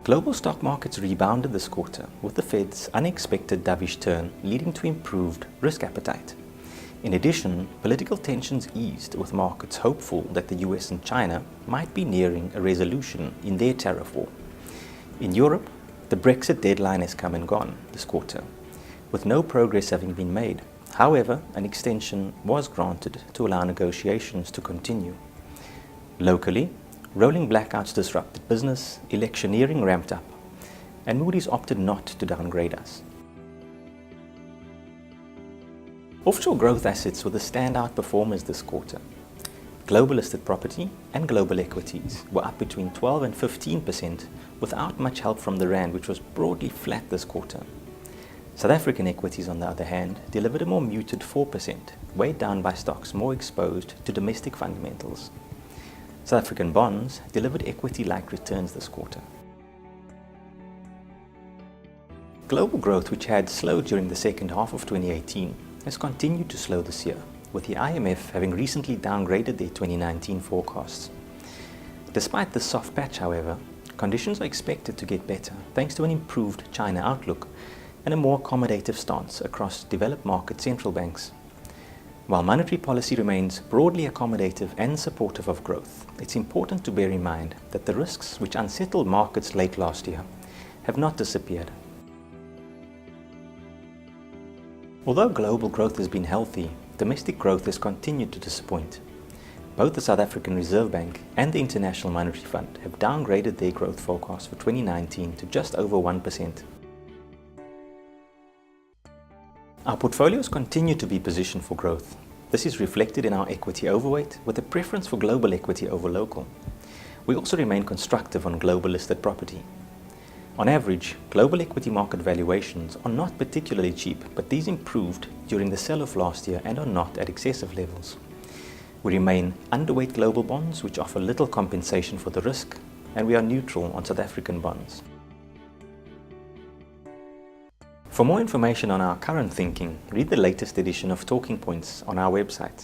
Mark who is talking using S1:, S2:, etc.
S1: Global stock markets rebounded this quarter, with the Fed's unexpected dovish turn leading to improved risk appetite. In addition, political tensions eased, with markets hopeful that the US and China might be nearing a resolution in their tariff war. In Europe, the Brexit deadline has come and gone this quarter, with no progress having been made. However, an extension was granted to allow negotiations to continue. Locally, rolling blackouts disrupted business, electioneering ramped up, and Moody's opted not to downgrade us. Offshore growth assets were the standout performers this quarter. Global listed property and global equities were up between 12 and 15% without much help from the rand, which was broadly flat this quarter. South African equities, on the other hand, delivered a more muted 4%, weighed down by stocks more exposed to domestic fundamentals. South African bonds delivered equity-like returns this quarter. Global growth, which had slowed during the second half of 2018, has continued to slow this year, with the IMF having recently downgraded their 2019 forecasts. Despite this soft patch, however, conditions are expected to get better thanks to an improved China outlook and a more accommodative stance across developed market central banks. While monetary policy remains broadly accommodative and supportive of growth, it's important to bear in mind that the risks which unsettled markets late last year have not disappeared. Although global growth has been healthy, domestic growth has continued to disappoint. Both the South African Reserve Bank and the International Monetary Fund have downgraded their growth forecast for 2019 to just over 1%. Our portfolios continue to be positioned for growth. This is reflected in our equity overweight, with a preference for global equity over local. We also remain constructive on global listed property. On average, global equity market valuations are not particularly cheap, but these improved during the sell-off last year and are not at excessive levels. We remain underweight global bonds, which offer little compensation for the risk, and we are neutral on South African bonds. For more information on our current thinking, read the latest edition of Talking Points on our website.